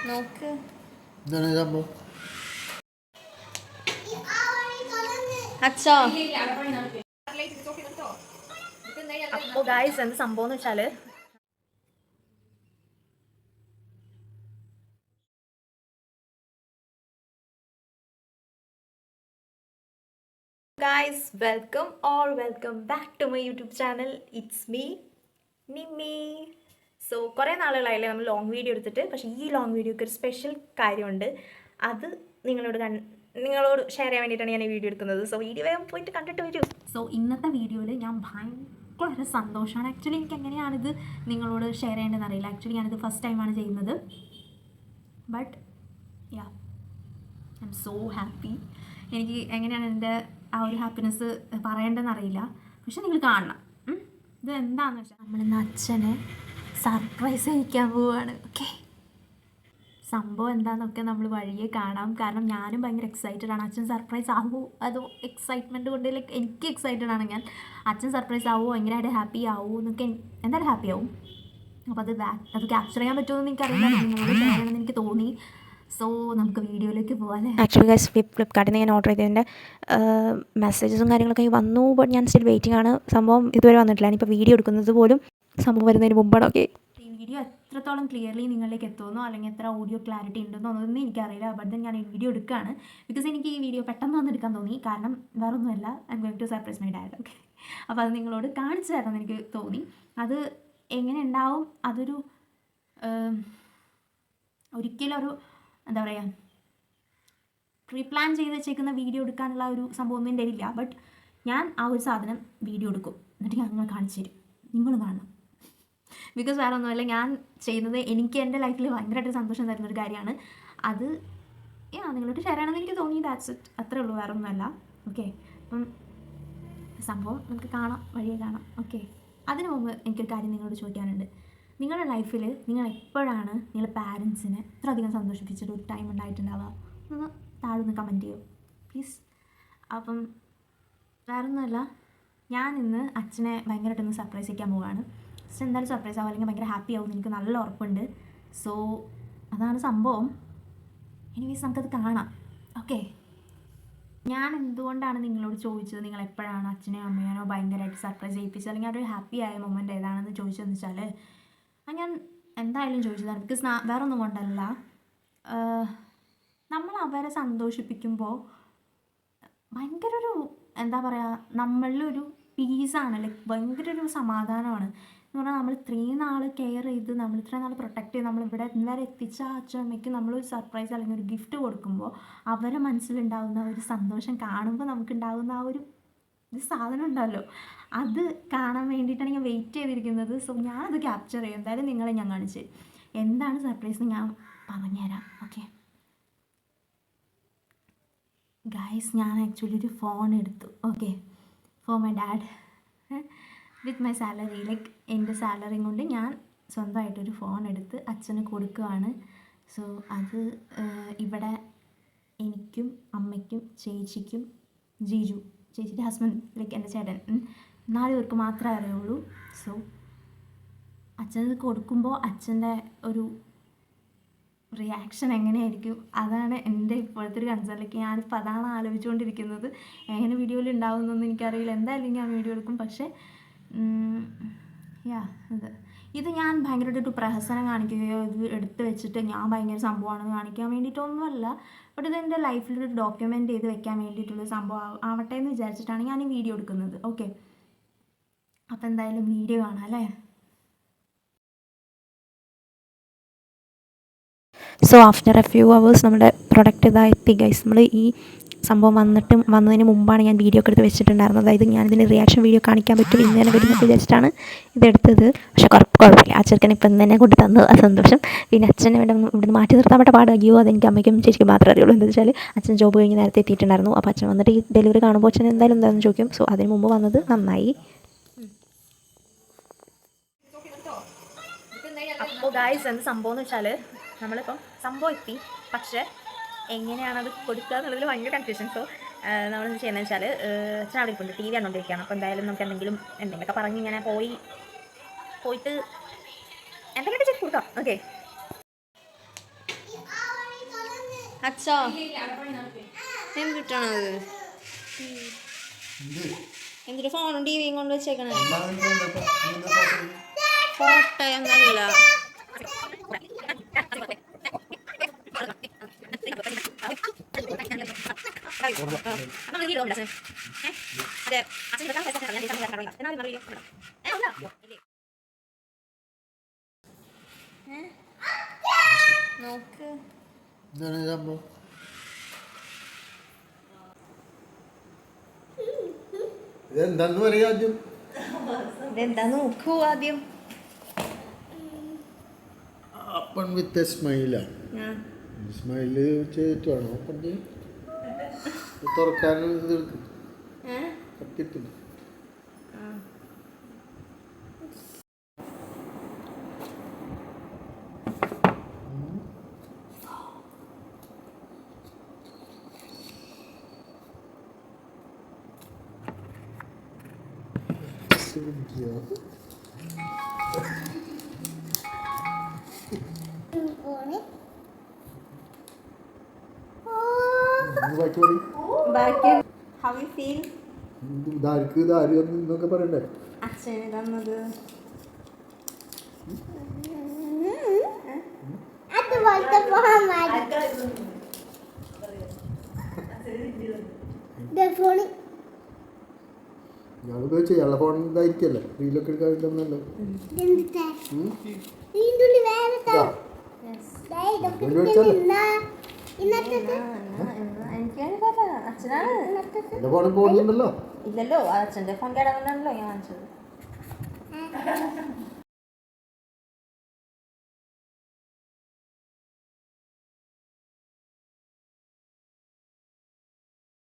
നോക്ക്. അച്ഛോ അപ്പോൾ ഗായ്സ് എന്ത് സംഭവം എന്ന് വെച്ചാൽ guys, welcome back to my YouTube channel. It's me, Nimmi. So കുറേ നാളുകളായില്ലേ നമ്മൾ ലോങ് വീഡിയോ എടുത്തിട്ട്. പക്ഷേ ഈ ലോങ് വീഡിയോക്ക് ഒരു സ്പെഷ്യൽ കാര്യമുണ്ട്. അത് നിങ്ങളോട് ഷെയർ ചെയ്യാൻ വേണ്ടിയിട്ടാണ് ഞാൻ ഈ വീഡിയോ എടുക്കുന്നത്. സോ വീഡിയോ വേഗം പോയിട്ട് കണ്ടിട്ട് വരൂ. സോ ഇന്നത്തെ വീഡിയോയിൽ ഞാൻ ഭയങ്കര സന്തോഷമാണ്. ആക്ച്വലി എനിക്ക് എങ്ങനെയാണിത് നിങ്ങളോട് ഷെയർ ചെയ്യേണ്ടതെന്ന് അറിയില്ല. ആക്ച്വലി ഞാനിത് ഫസ്റ്റ് ടൈമാണ് ചെയ്യുന്നത്. But yeah, I M so happy. എനിക്ക് എങ്ങനെയാണ് എൻ്റെ ആ ഒരു ഹാപ്പിനെസ് പറയേണ്ടതെന്ന് അറിയില്ല. പക്ഷെ നിങ്ങൾ കാണണം. ഇത് എന്താണെന്ന് വെച്ചാൽ നമ്മളിന്ന് അച്ഛനെ സർപ്രൈസ് കഴിക്കാൻ പോവുകയാണ്. ഓക്കെ, സംഭവം എന്താണെന്നൊക്കെ നമ്മൾ വഴിയെ കാണാം. കാരണം ഞാനും ഭയങ്കര എക്സൈറ്റഡ് ആണ്. അച്ഛൻ സർപ്രൈസ് ആവുമോ അതോ എക്സൈറ്റ്മെൻറ്റ് കൊണ്ട് ലൈക്ക് എനിക്ക് എക്സൈറ്റഡ് ആണ് ഞാൻ. അച്ഛൻ സർപ്രൈസ് ആവുമോ, ഭയങ്കരമായിട്ട് ഹാപ്പി ആവുമോ എന്നൊക്കെ എന്തായാലും ഹാപ്പി ആവും. അപ്പോൾ അത് ക്യാപ്ചർ ചെയ്യാൻ പറ്റുമോ എന്ന് എനിക്കറിയില്ല. നിങ്ങളോട് ഷെയർ ചെയ്യണമെന്ന് എനിക്ക് തോന്നി. സോ നമുക്ക് വീഡിയോയിലേക്ക് പോകാം അല്ലേ. ആക്ച്വലി ഗൈസ് ഫ്ലിപ്കാർട്ടിൽ നിന്ന് ഞാൻ ഓർഡർ ചെയ്തതിൻ്റെ മെസ്സേജസും കാര്യങ്ങളൊക്കെ വന്നു. ബട്ട് ഞാൻ സ്റ്റിൽ വെയിറ്റിംഗ് ആണ്. സംഭവം ഇതുവരെ വന്നിട്ടില്ല. ഞാനിപ്പോൾ വീഡിയോ എടുക്കുന്നത് പോലും സംഭവം വരുന്നതിന് മുമ്പാണ്. ഓക്കെ, ഈ വീഡിയോ എത്രത്തോളം ക്ലിയർലി നിങ്ങളിലേക്ക് എത്തുമെന്നോ അല്ലെങ്കിൽ എത്ര ഓഡിയോ ക്ലാരിറ്റി ഉണ്ടെന്നോ ഒന്നും എനിക്കറിയില്ല. ബട്ട് ദെൻ ഞാൻ ഈ വീഡിയോ എടുക്കുകയാണ് ബിക്കോസ് എനിക്ക് ഈ വീഡിയോ പെട്ടെന്ന് വന്നെടുക്കാൻ തോന്നി. കാരണം വേറെ ഒന്നുമല്ല, I am going to surprise my dad. Okay, അപ്പോൾ അത് നിങ്ങളോട് കാണിച്ചു തരണമെന്ന് എനിക്ക് തോന്നി. അത് എങ്ങനെ ഉണ്ടാവും, അതൊരു ഒരിക്കലും ഒരു എന്താ പറയുക പ്രീ പ്ലാൻ ചെയ്ത് വെച്ചേക്കുന്ന വീഡിയോ എടുക്കാനുള്ള ഒരു സംഭവമൊന്നും എൻ്റെ ഇല്ല. ബട്ട് ഞാൻ ആ ഒരു സാധനം വീഡിയോ എടുക്കും, എന്നിട്ട് ഞാൻ നിങ്ങൾ കാണിച്ചു തരും. നിങ്ങൾ കാണണം. ബിക്കോസ് വേറെ ഒന്നുമല്ല, ഞാൻ ചെയ്യുന്നത് എനിക്ക് എൻ്റെ ലൈഫിൽ ഭയങ്കരമായിട്ട് സന്തോഷം തരുന്നൊരു കാര്യമാണ്. അത് നിങ്ങളോട് ഷെയർ ചെയ്യണമെന്ന് എനിക്ക് തോന്നി. ദാറ്റ്സ് ഇറ്റ്, അത്രേ ഉള്ളൂ, വേറെ ഒന്നുമല്ല. ഓക്കെ, അപ്പം സംഭവം നമുക്ക് കാണാം, വഴിയെ കാണാം. ഓക്കെ, അതിനു മുമ്പ് എനിക്കൊരു കാര്യം നിങ്ങളോട് ചോദിക്കാനുണ്ട്. നിങ്ങളുടെ ലൈഫിൽ നിങ്ങൾ എപ്പോഴാണ് നിങ്ങളുടെ പാരൻസിനെ ഇത്ര അധികം സന്തോഷിപ്പിച്ചിട്ട് ഒരു ടൈം ഉണ്ടായിട്ടുണ്ടാവുക? ഒന്ന് താഴെ ഒന്ന് കമൻറ്റ് ചെയ്യൂ പ്ലീസ്. അപ്പം വേറെ ഒന്നുമല്ല, ഞാൻ ഇന്ന് അച്ഛനെ ഭയങ്കരമായിട്ടൊന്ന് സർപ്രൈസ് ചെയ്യാൻ പോവുകയാണ്. അച്ഛൻ എന്തായാലും സർപ്രൈസ് ആവും, അല്ലെങ്കിൽ ഭയങ്കര ഹാപ്പി ആവും, എനിക്ക് നല്ല ഉറപ്പുണ്ട്. സോ അതാണ് സംഭവം. എനിവേസ് നമുക്കത് കാണാം. ഓക്കെ, ഞാൻ എന്തുകൊണ്ടാണ് നിങ്ങളോട് ചോദിച്ചത് നിങ്ങൾ എപ്പോഴാണ് അച്ഛനെയോ അമ്മയാനോ ഭയങ്കരമായിട്ട് സർപ്രൈസ് ചെയ്യിപ്പിച്ചത്, അല്ലെങ്കിൽ ഒരു ഹാപ്പി ആയ മൊമെൻ്റ് ഏതാണെന്ന് ചോദിച്ചതെന്ന് വെച്ചാൽ ഞാൻ എന്തായാലും ചോദിച്ചതാണ്. ബിക്കോസ് വേറെ ഒന്നും കൊണ്ടല്ല, നമ്മൾ അവരെ സന്തോഷിപ്പിക്കുമ്പോൾ ഭയങ്കര ഒരു എന്താ പറയുക, നമ്മളിലൊരു പീസാണ്, ലൈക്ക് ഭയങ്കര ഒരു സമാധാനമാണ്. എന്ന് പറഞ്ഞാൽ നമ്മൾ ഇത്രയും നാൾ കെയർ ചെയ്ത്, നമ്മൾ ഇത്രയും നാൾ പ്രൊട്ടക്റ്റ് ചെയ്ത്, നമ്മളിവിടെ ഇന്നുവരെ എത്തിച്ച അച്ഛനമ്മയ്ക്ക് നമ്മളൊരു സർപ്രൈസ് അല്ലെങ്കിൽ ഒരു ഗിഫ്റ്റ് കൊടുക്കുമ്പോൾ അവരെ മനസ്സിലുണ്ടാകുന്ന ഒരു സന്തോഷം കാണുമ്പോൾ നമുക്കുണ്ടാകുന്ന ആ ഒരു സാധനം ഉണ്ടല്ലോ, അത് കാണാൻ വേണ്ടിയിട്ടാണ് ഞാൻ വെയിറ്റ് ചെയ്തിരിക്കുന്നത്. സോ ഞാനത് ക്യാപ്ചർ ചെയ്യും. എന്തായാലും നിങ്ങളെ ഞാൻ കാണിച്ച് എന്താണ് സർപ്രൈസ് എന്ന് ഞാൻ പറഞ്ഞുതരാം. ഓക്കെ ഗൈസ്, ഞാൻ ആക്ച്വലി ഒരു ഫോൺ എടുത്തു. Okay, for my dad with my salary. Like എൻ്റെ സാലറി കൊണ്ട് ഞാൻ സ്വന്തമായിട്ടൊരു ഫോൺ എടുത്ത് അച്ഛന് കൊടുക്കുകയാണ്. സോ അത് ഇവിടെ എനിക്കും അമ്മയ്ക്കും ചേച്ചിക്കും ചേച്ചിയുടെ ഹസ്ബൻഡ്, ലൈക്ക് എൻ്റെ ചേട്ടൻ, 4 പേർക്ക് മാത്രമേ അറിയുള്ളൂ. സോ അച്ഛനത് കൊടുക്കുമ്പോൾ അച്ഛൻ്റെ ഒരു റിയാക്ഷൻ എങ്ങനെയായിരിക്കും, അതാണ് എൻ്റെ ഇപ്പോഴത്തെ ഒരു കൺസേൺ. ലൈക്ക് ഞാനിപ്പോൾ അതാണ് ആലോചിച്ചുകൊണ്ടിരിക്കുന്നത്. എങ്ങനെ വീഡിയോയിൽ ഉണ്ടാവുമെന്നൊന്നും എനിക്കറിയില്ല. എന്തായാലും ഞാൻ വീഡിയോ എടുക്കും. പക്ഷേ ഇത് ഞാൻ ഭയങ്കരമായിട്ടൊരു പ്രഹസനം കാണിക്കുകയോ ഇത് എടുത്ത് വെച്ചിട്ട് ഞാൻ ഭയങ്കര സംഭവമാണെന്ന് കാണിക്കാൻ വേണ്ടിയിട്ടൊന്നുമല്ല. ബട്ട് ഇത് എൻ്റെ ലൈഫിലൊരു ഡോക്യുമെൻ്റ് ചെയ്ത് വെക്കാൻ വേണ്ടിയിട്ടുള്ളൊരു സംഭവം ആവട്ടെ എന്ന് വിചാരിച്ചിട്ടാണ് ഞാൻ ഈ വീഡിയോ എടുക്കുന്നത്. ഓക്കെ, അപ്പോൾ എന്തായാലും വീഡിയോ കാണാം അല്ലേ. So after A few hours നമ്മുടെ പ്രൊഡക്റ്റ് ഇതാ എത്തി ഗൈസ്. നമ്മൾ ഈ സംഭവം വന്നതിന് മുമ്പാണ് ഞാൻ വീഡിയോ ഒക്കെ എടുത്ത് വെച്ചിട്ടുണ്ടായിരുന്നത്. അതായത് ഞാനിതിൻ്റെ റിയാക്ഷൻ വീഡിയോ കാണിക്കാൻ പറ്റും ഇന്ന് തന്നെ വരുന്നൊക്കെ വിചാരിച്ചിട്ടാണ് ഇതെടുത്തത്. പക്ഷേ കുഴപ്പമില്ല, ആ ചെറുക്കൻ ഇപ്പം ഇന്ന് തന്നെ കൊണ്ട് തന്നു, ആ സന്തോഷം. പിന്നെ അച്ഛനെ ഇവിടുന്ന് മാറ്റി നിർത്താൻ പറ്റ പാടാകിയോ, അതെനിക്ക് അമ്മയ്ക്കും ചേച്ചിക്കും മാത്രമേ അറിയുള്ളൂ. എന്താ വെച്ചാൽ അച്ഛൻ ജോബ് കഴിഞ്ഞ് നേരത്തെ എത്തിയിട്ടുണ്ടായിരുന്നു. അപ്പോൾ അച്ഛൻ വന്നിട്ട് ഈ ഡെലിവറി കാണുമ്പോൾ അച്ഛൻ എന്തായാലും എന്താണെന്ന് ചോദിക്കും. സോ അതിന് മുമ്പ് വന്നത് നന്നായി. അപ്പോൾ ഗായ്സ്, എന്ത് സംഭവം എന്ന് വെച്ചാൽ നമ്മളിപ്പം സംഭവം എത്തി, പക്ഷേ എങ്ങനെയാണത് കൊടുക്കുക എന്നുള്ളതിൽ ഭയങ്കര കൺഫ്യൂഷൻ. സോ നമ്മളെന്ത് ചെയ്യുന്നത് വെച്ചാൽ അച്ഛൻ അവിടെ ഇരിപ്പുണ്ട്, TV കണ്ടുകൊണ്ടിരിക്കുകയാണ്. അപ്പോൾ എന്തായാലും നമുക്ക് എന്തെങ്കിലുമൊക്കെ പറഞ്ഞ് ഇങ്ങനെ പോയിട്ട് എന്തെങ്കിലും ചെയ്ത് കൊടുക്കാം. ഓക്കെ, അച്ഛോ എന്തിട്ടാണത്? എന്തിട്ട് ഫോണും ടിവിയും കൊണ്ട് വെച്ചേക്കണേ? ഫോട്ടോ എന്നല്ല നോക്ക് ഇതെന്താന്ന് പറയാ ആദ്യം? ഇതെന്താ നോക്കൂ ആദ്യം. ഓപ്പൺ വിത്ത് എ സ്മൈലാണ്. സ്മൈല് ചെയ്തിട്ട് വേണം ഓപ്പൺ ചെയ്യാൻ. തുറക്കാൻ ഇത് കത്തിട്ടില്ല. ഇതൊക്കെ പറയണ്ടേ? അച്ഛന് തന്നത് ഞാൻ ഉപയോഗിച്ച ഇയാളെ ഫോൺ ഇതായിരിക്കല്ലേ, റീലൊക്കെ എടുക്കാറില്ലെന്നല്ലോ. എന്റെ ഫോണിൽ പോകുന്നുണ്ടല്ലോ. ഇല്ലല്ലോ, അച്ഛൻ്റെ ഫോൺ കേടാകുന്നുണ്ടല്ലോ ഞാൻ വാങ്ങിച്ചത്.